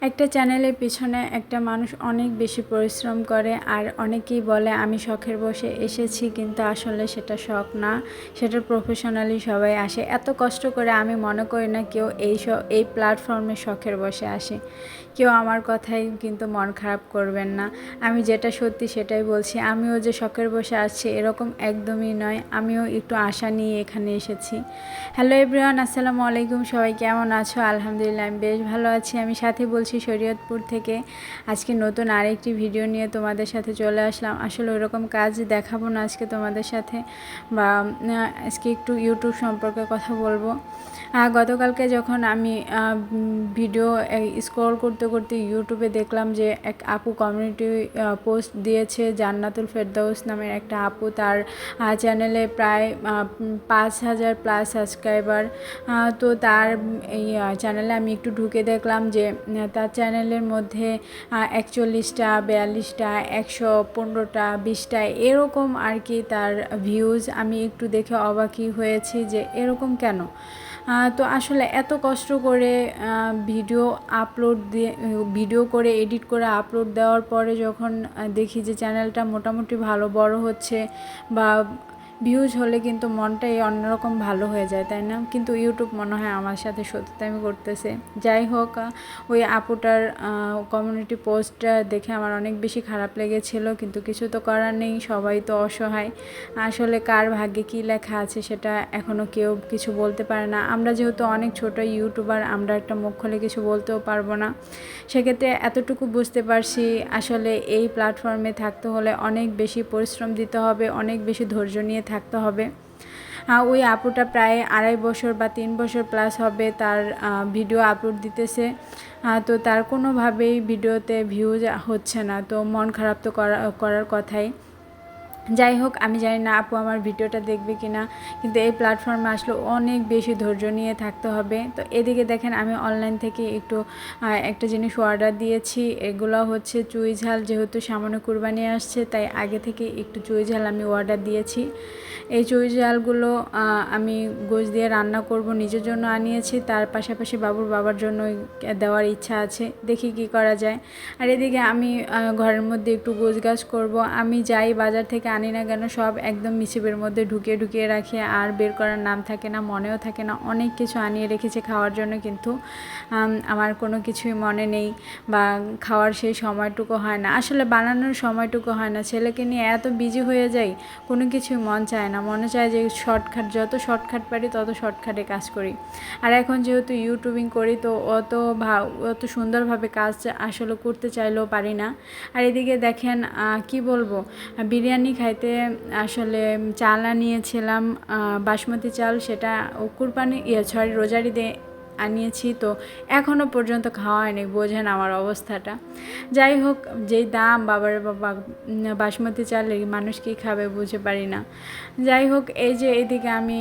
একটা চ্যানেলের পিছনে একটা মানুষ অনেক বেশি পরিশ্রম করে, আর অনেকেই বলে আমি শখের বসে এসেছি, কিন্তু আসলে সেটা শখ না, সেটা প্রফেশনালি সবাই আসে। এত কষ্ট করে আমি মনে করি না কেউ এই প্ল্যাটফর্মে শখের বসে আসে। কেউ আমার কথাই কিন্তু মন খারাপ করবেন না, আমি যেটা সত্যি সেটাই বলছি। আমিও যে শখের বসে আছি এরকম একদমই নয়, আমিও একটু আশা নিয়ে এখানে এসেছি। হ্যালো এভরিওয়ান, আসসালামু আলাইকুম। সবাই কেমন আছো? আলহামদুলিল্লাহ আমি বেশ ভালো আছি। আমি সাথে বলছি শরীয়তপুর থেকে। আজকে নতুন আরেকটি ভিডিও নিয়ে তোমাদের সাথে চলে আসলাম। আসলে ওইরকম কাজ দেখাবো না আজকে তোমাদের সাথে, বা আজকে একটু ইউটিউব সম্পর্কে কথা বলবো। গতকালকে যখন আমি ভিডিও স্ক্রল করতে করতে ইউটিউবে দেখলাম যে এক আপু কমিউনিটি পোস্ট দিয়েছে, জান্নাতুল ফেরদাউস নামের একটা আপু, তার চ্যানেলে প্রায় 5,000 প্লাস সাবস্ক্রাইবার। তো তার এই চ্যানেলে আমি একটু ঢুকে দেখলাম যে তার চ্যানেলের মধ্যে 41টা, 42টা, 115টা, 20টা এরকম আর কি তার ভিউজ। আমি একটু দেখে অবাকই হয়েছি যে এরকম কেন। তো আসলে এত কষ্ট করে ভিডিও করে এডিট করে আপলোড দেওয়ার পরে যখন দেখি যে চ্যানেলটা মোটামুটি ভালো বড় হচ্ছে বা ভিউজ হলে কিন্তু মনটাই অন্যরকম ভালো হয়ে যায়, তাই না? কিন্তু ইউটিউব মনে হয় আমার সাথে সত্যতামি করতেছে। যাই হোক, ওই আপুটার কমিউনিটি পোস্টটা দেখে আমার অনেক বেশি খারাপ লেগেছিল, কিন্তু কিছু তো করার নেই, সবাই তো অসহায়। আসলে কার ভাগ্যে কী লেখা আছে সেটা এখনও কেউ কিছু বলতে পারে না। আমরা যেহেতু অনেক ছোট ইউটিউবার, আমরা একটা মুখ খুলে কিছু বলতেও পারবো না। সেক্ষেত্রে এতটুকু বুঝতে পারছি আসলে এই প্ল্যাটফর্মে থাকতে হলে অনেক বেশি পরিশ্রম দিতে হবে, অনেক বেশি ধৈর্য নিয়ে থাকতে হবে। ওই আপুটা প্রায় 2.5 বছর বা 3 বছর প্লাস হবে তার ভিডিও আপলোড দিতেছে, তো তার কোনোভাবেই ভিডিওতে ভিউজ হচ্ছে না। তো মন খারাপ তো করার কথাই। যাই হোক, আমি জানি না আপু আমার ভিডিওটা দেখবে কি না, কিন্তু এই প্ল্যাটফর্মে আসলে অনেক বেশি ধৈর্য নিয়ে থাকতে হবে। তো এদিকে দেখেন, আমি অনলাইন থেকে একটু একটা জিনিস অর্ডার দিয়েছি। এগুলো হচ্ছে চুই ঝাল, যেহেতু সামনে কুরবানি আসছে তাই আগে থেকে একটু চুই ঝাল আমি অর্ডার দিয়েছি। এই চুই ঝালগুলো আমি গোশ দিয়ে রান্না করব, নিজের জন্য আনিয়েছি, তার পাশাপাশি বাবার জন্য দেওয়ার ইচ্ছা আছে, দেখি কি করা যায়। আর এদিকে আমি ঘরের মধ্যে একটু গোছগাছ করব। আমি যাই বাজার থেকে আনি না কেন, সব একদম মিছিবের মধ্যে ঢুকিয়ে রাখি, আর বের করার নাম থাকে না, মনেও থাকে না। অনেক কিছু আনিয়ে রেখেছি খাওয়ার জন্য, কিন্তু আমার কোনো কিছুই মনে নেই, বা খাওয়ার সেই সময়টুকু হয় না, আসলে বানানোর সময়টুকু হয় না। ছেলেকে নিয়ে এত বিজি হয়ে যাই, কোনো কিছুই মন চায় না, মনে চায় যে যত শর্টকাট পারি তত শর্টকাটে কাজ করি। আর এখন যেহেতু ইউটিউবিং করি, তো অত সুন্দরভাবে কাজ আসলে করতে চাইলেও পারি না। আর এদিকে দেখেন, কি বলবো, বিরিয়ানি খাইতে আসলে চাল আনিয়েছিলাম, বাসমতি চাল, সেটা রোজার ঈদে আনিয়েছি, তো এখনও পর্যন্ত খাওয়া হয়নি। বোঝেন আমার অবস্থাটা। যাই হোক, যেই দাম, বাবারে বাবা, বাসমতি চালে মানুষ কী খাবে বুঝে পারি না। যাই হোক, এই যে এদিকে আমি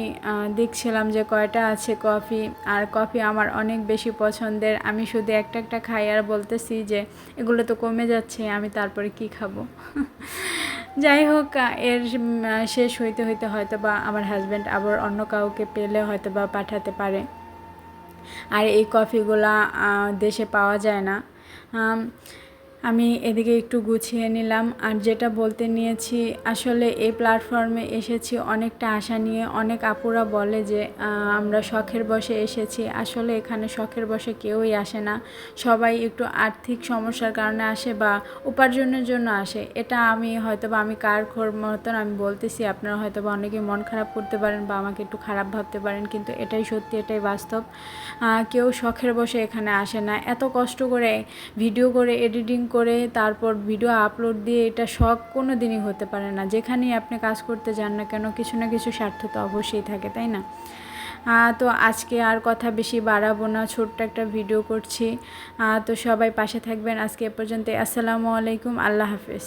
দেখছিলাম যে কয়টা আছে কফি, আর কফি আমার অনেক বেশি পছন্দের। আমি শুধু একটা খাই আর বলতেছি যে এগুলো তো কমে যাচ্ছে, আমি তারপরে কি খাবো। যাই হোক, এর শেষ হইতে হয়তো বা আমার হাজব্যান্ড আবার অন্য কাউকে পেলে হয়তো বা পাঠাতে পারে। আর এই কফিগুলা দেশে পাওয়া যায় না। আমি এদিকে একটু গুছিয়ে নিলাম। আর যেটা বলতে নিয়েছি, আসলে এই প্ল্যাটফর্মে এসেছি অনেকটা আশা নিয়ে। অনেক আপুরা বলে যে আমরা শখের বসে এসেছি, আসলে এখানে শখের বসে কেউই আসে না। সবাই একটু আর্থিক সমস্যার কারণে আসে বা উপার্জনের জন্য আসে। এটা আমি কার খোর মতন আমি বলতেছি, আপনারা হয়তো বা অনেকে মন খারাপ করতে পারেন বা আমাকে একটু খারাপ ভাবতে পারেন, কিন্তু এটাই সত্যি, এটাই বাস্তব। কেউ শখের বসে এখানে আসে না। এত কষ্ট করে ভিডিও করে এডিটিং করে তারপর ভিডিও আপলোড দিয়ে এটা শখ কোনো দিনই হতে পারে না। যেখানেই আপনি কাজ করতে যান না কেন, কিছু না কিছু স্বার্থ তো অবশ্যই থাকে, তাই না? তো আজকে আর কথা বেশি বাড়াবো না, ছোট্ট একটা ভিডিও করছি। তো সবাই পাশে থাকবেন। আজকে এ পর্যন্ত। আসসালামু আলাইকুম, আল্লাহ হাফেজ।